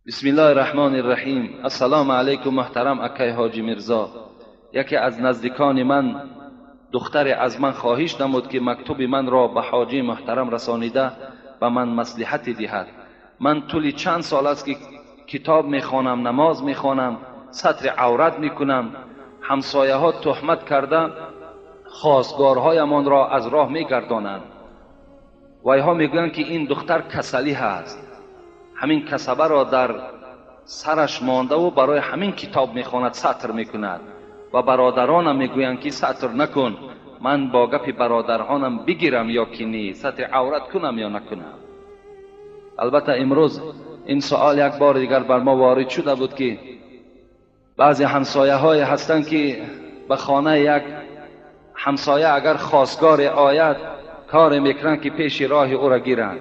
بسم الله الرحمن الرحیم. السلام علیکم محترم اکای حاجی میرزا. یکی از نزدیکان من دختر از من خواهش نمود که مکتوب من را به حاجی محترم رسانیده به من مصلحت دهد. من طول چند سال است که کتاب میخوانم، نماز میخوانم، ستر عورت میکنم. همسایه ها تهمت کرده خواستگارهایمان را از راه میگردانند و اینها میگویند که این دختر کسلی هست. همین کسبه را در سرش مانده و برای همین کتاب میخواند، سطر میکند و برادرانم میگویند که سطر نکن، من با گپ برادرانم بگیرم یا که نی، سطر عورت کنم یا نکنم. البته امروز این سوال یک بار دیگر بر ما وارد شده بود که بعضی همسایه های هستند که به خانه یک همسایه اگر خواستگار آید کار میکنند که پیش راه او را گیرند.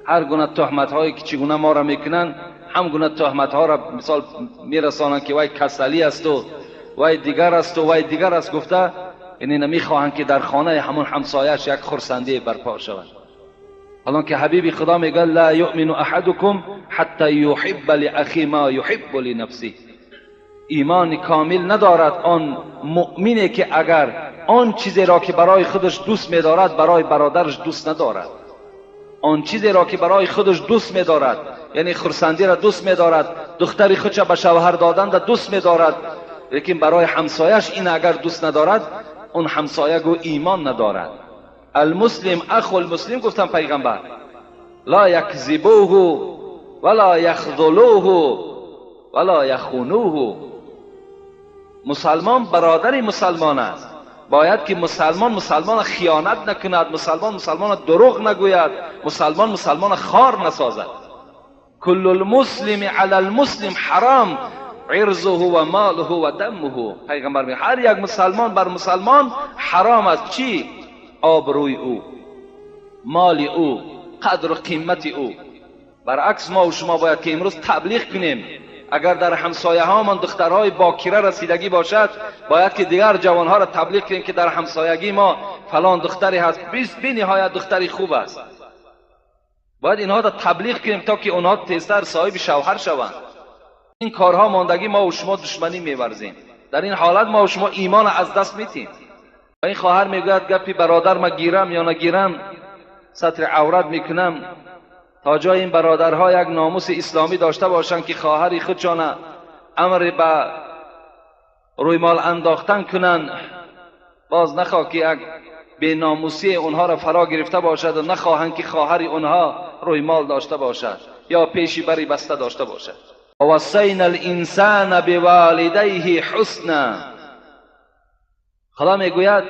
هر گونه تهمت هایی که چگونه ما را میکنند، هم گونه تهمت ها را مثال میرسانند که وای کسلی است و وای دیگر است و وای دیگر است گفته، یعنی نمیخواهند که در خانه همون همسایه‌اش یک خرسندی برپا شود. حالا که حبیب خدا میگه لا یؤمن احدکم حتی یحب لاخی ما یحب لنفسه. ایمان کامل ندارد آن مؤمنی که اگر آن چیزی را که برای خودش دوست می‌دارد برای برادرش دوست ندارد. آن چیزی را که برای خودش دوست می‌دارد، یعنی خرسندی را دوست می‌دارد، دختری خودش به شوهر دادن را دوست می‌دارد، لیکن برای همسایه‌اش این اگر دوست ندارد، اون همسایه گو ایمان ندارد. المسلم اخو المسلم گفتم پیغمبر، لا یکذبوه ولا یخذلوه ولا یخونوه. مسلمان برادر مسلمان است، باید که مسلمان خیانت نکند، مسلمان دروغ نگوید، مسلمان خار نسازد. کل المسلم علی المسلم حرام عرضه و ماله و دمه. پیغمبر میگه هر یک مسلمان بر مسلمان حرام است. چی؟ آبروی او، مال او، قدر و قیمت او. برعکس ما و شما باید که امروز تبلیغ کنیم. اگر در همسایه ها من دخترهای باکره رسیدگی باشد، باید که دیگر جوانها را تبلیغ کنیم که در همسایگی ما فلان دختری هست، بی نهایت دختری خوب است. باید اینها را تبلیغ کنیم تا که اونها تیزتر صاحب شوهر شوند. این کارها ماندگی ما و شما دشمنی می‌ورزیم. در این حالت ما و شما ایمان از دست میتیم. و این خواهر میگوید گپی برادر ما گیرم یا نگیرم، ستر عورت میکنم، تا جای این برادرها یک ناموس اسلامی داشته باشند که خواهر خودشان امر به روی مال انداختن کنند، باز نخواه که یک بی ناموسی اونها را فرا گرفته باشد و نخواهند که خواهر اونها روی مال داشته باشد یا پیشی بری بسته داشته باشد. وصینا الانسان بوالدیه حسنا. خدا میگوید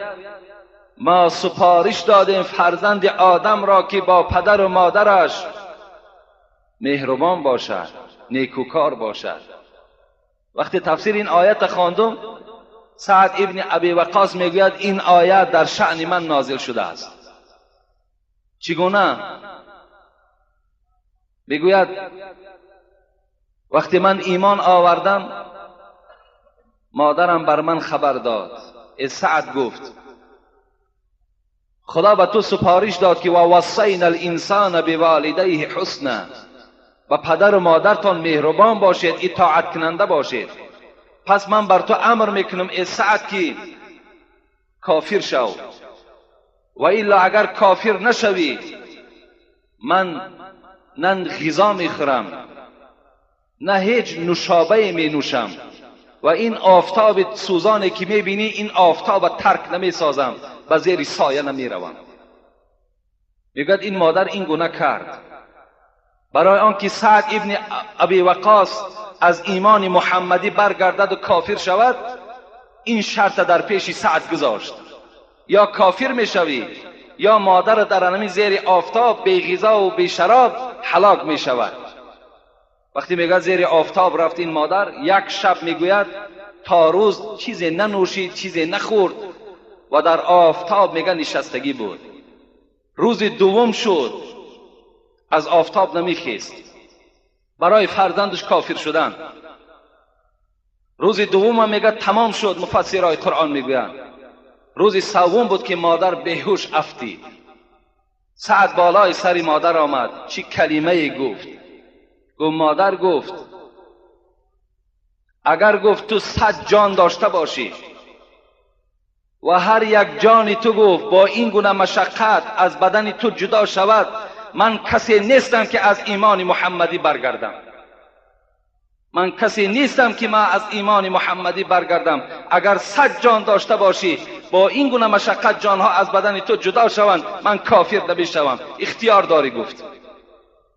ما سپارش دادیم فرزند آدم را که با پدر و مادرش مهربان باشد، نیکوکار باشد. وقتی تفسیر این آیت خواندم، سعد ابن ابی وقاص میگوید این آیت در شأن من نازل شده است. چگونه؟ میگوید وقتی من ایمان آوردم مادرم بر من خبر داد. سعد گفت خدا به تو سپارش داد که وصینا الانسان بوالدیه حسنا، و پدر و مادرتان مهربان باشید، اطاعت کننده باشید. پس من بر تو امر میکنم ای سعد که کافر شو، و الا اگر کافر نشوی من نه غذا میخورم نه هیچ نوشابه می نوشم، و این آفتاب سوزانی که میبینی این آفتاب ترک نمیسازم، به زیر سایه نمیروم. میگوید این مادر این گونه کرد برای آنکه سعد ابن ابی وقاص از ایمان محمدی برگردد و کافر شود. این شرط در پیش سعد گذاشت، یا کافر میشوی یا مادر در همین زیر آفتاب بی غذا و بی شراب هلاک میشود. وقتی میگه زیر آفتاب رفت این مادر، یک شب میگوید تا روز چیزی ننوشید، چیزی نخورد و در آفتاب میگه نشستگی بود. روز دوم شد از آفتاب نمیخیست، برای فرزندش کافر شدن. روز دوم هم میگه تمام شد. مفسرای قرآن میگویند روز سوم بود که مادر بیهوش افتید. سعد بالای سر مادر آمد، چی کلمه گفت؟ مادر گفت اگر گفت تو 100 جان داشته باشی و هر یک جانی تو گفت با این گونه مشقت از بدن تو جدا شود، من کسی نیستم که از ایمان محمدی برگردم. من کسی نیستم که من از ایمان محمدی برگردم. اگر 100 جان داشته باشی با این گونه مشقت جانها از بدن تو جدا شوند، من کافر نمیشوم. اختیار داری. گفت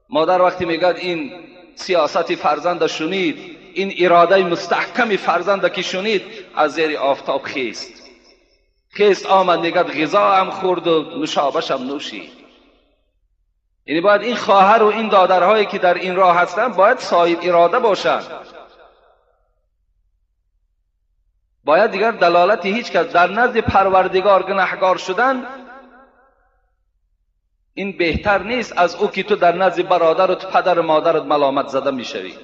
مادر وقتی میگد این سیاست فرزند شنید، این اراده مستحکم فرزند که شنید، از زیر آفتاب خیست آمد میگد غذا هم خورد و نوشابش هم نوشید. یعنی باید این خواهر و این دادرهایی که در این راه هستند باید صاحب اراده باشند. باید دیگر دلالت هیچ کس در نزد پروردگار گناهکار شدن این بهتر نیست از او که تو در نزد برادرت، پدر و مادرت ملامت زده میشوی.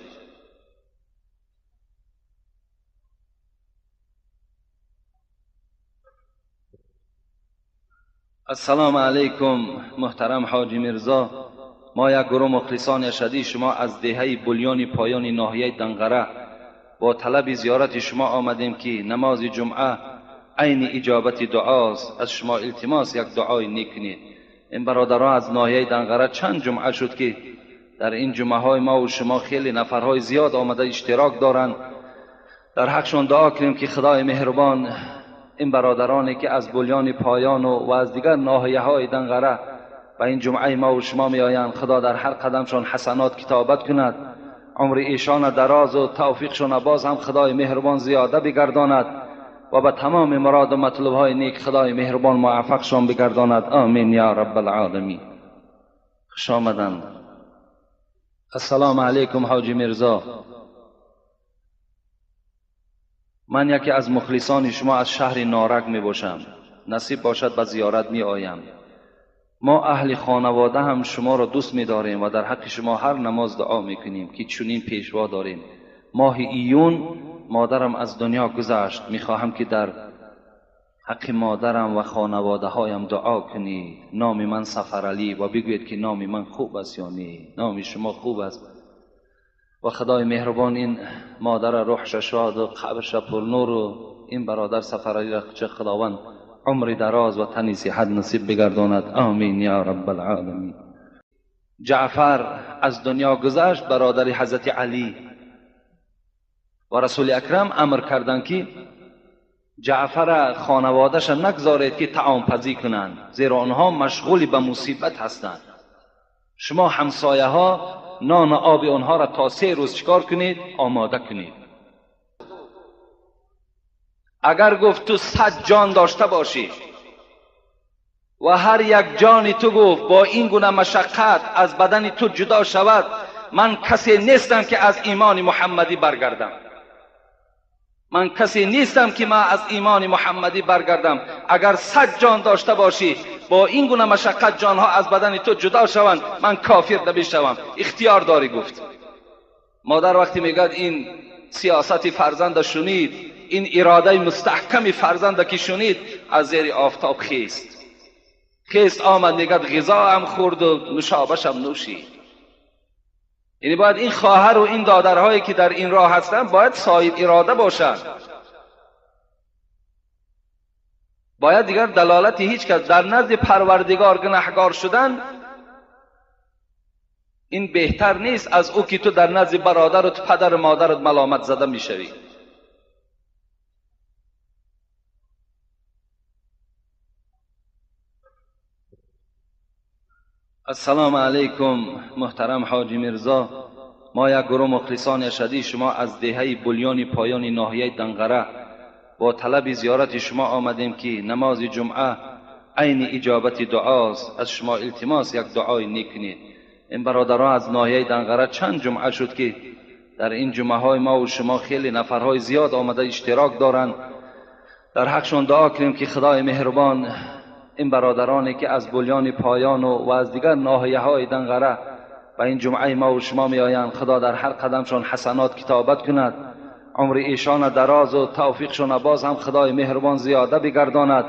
السلام علیکم محترم حاجی میرزا. ما یک گروه مخلصان شدید شما از دهه بلیان پایان ناحیه دنقره با طلب زیارت شما آمدیم که نماز جمعه عین اجابت دعاست. از شما التماس یک دعای نیک کنید. این برادران از ناحیه دنقره چند جمعه شد که در این جمعه های ما و شما خیلی نفرهای زیاد آمده اشتراک دارند. در حقشون دعا کنیم که خدای مهربان این برادرانی که از بلیان پایان و از دیگر ناحیه های دنقره و این جمعه ما و شما می آیند، خدا در هر قدمشان حسنات کتابت کند، عمر ایشان دراز و توفیقشان باز هم خدای مهربان زیاده بگرداند و به تمام مراد و مطلوب های نیک خدای مهربان موفقشان بگرداند. آمین یا رب العالمین. خوش آمدند. السلام علیکم حاجی میرزا. من یکی از مخلصان شما از شهر نارک می باشم. نصیب باشد به زیارت می آیم. ما اهل خانواده هم شما را دوست می داریم و در حق شما هر نماز دعا می کنیم که چنین پیشوا داریم. ماه ایون مادرم از دنیا گذشت. می خواهم که در حق مادرم و خانواده هایم دعا کنید. نام من سفر علی و بگوید که نام من خوب است یا نه. نام شما خوب است و خدای مهربان این مادر روحش شاد و قبرش پر نور و این برادر سفر علی را چه خداوند عمر دراز و تنی صحت نصیب بگرداند. آمین یا رب العالمین. جعفر از دنیا گذشت، برادر حضرت علی، و رسول اکرم امر کردند که جعفر خانواده‌اش نگذارید که طعام پزی کنند، زیرا آنها مشغول به مصیبت هستند. شما همسایه ها نان و آب آنها را تا 3 روز چکار کنید؟ آماده کنید. اگر گفت تو 100 جان داشته باشی و هر یک جانی تو گفت با این گونه مشقت از بدن تو جدا شود، من کسی نیستم که از ایمان محمدی برگردم. من کسی نیستم که من از ایمان محمدی برگردم. اگر 100 جان داشته باشی با این گونه مشقت جانها از بدن تو جدا شوند، من کافر نمیشوم. اختیار داری. گفت مادر وقتی میگد این سیاست فرزند شنید، این اراده مستحکم فرزند که شنید، از زیر آفتاب خیست آمد میگد غذا هم خورد و نوشابش هم نوشید. یعنی باید این خواهر و این دادرهایی که در این راه هستند باید صاحب اراده باشند. باید دیگر دلالت هیچ کس در نزد پروردگار گناهکار شدن این بهتر نیست از او که تو در نزد برادرت، پدر و مادرت ملامت زده میشوی. السلام علیکم محترم حاجی میرزا. ما یک گروه مخلصان شدید شما از دهه بلیان پایان ناحیه دنقره با طلب زیارت شما آمدیم که نماز جمعه عین اجابت دعاست. از شما التماس یک دعای نیک کنید. این برادران از ناحیه دنقره چند جمعه شد که در این جمعه های ما و شما خیلی نفرهای زیاد آمده اشتراک دارند. در حقشون دعا کنیم که خدای مهربان این برادرانی که از بلیان پایان و از دیگر ناحیه های دنقره و این جمعه ما و شما می آیند، خدا در هر قدمشان حسنات کتابت کند، عمر ایشان دراز و توفیقشان باز هم خدای مهربان زیاده بگرداند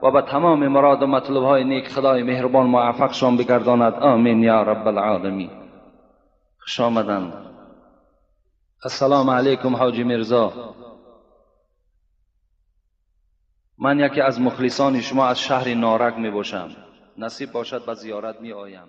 و به تمام مراد و مطلوب های نیک خدای مهربان موفقشان بگرداند. آمین یا رب العالمین. خوش آمدند. السلام علیکم حاجی میرزا. من یکی از مخلصان شما از شهر نارک می باشم. نصیب باشد به زیارت می آیم.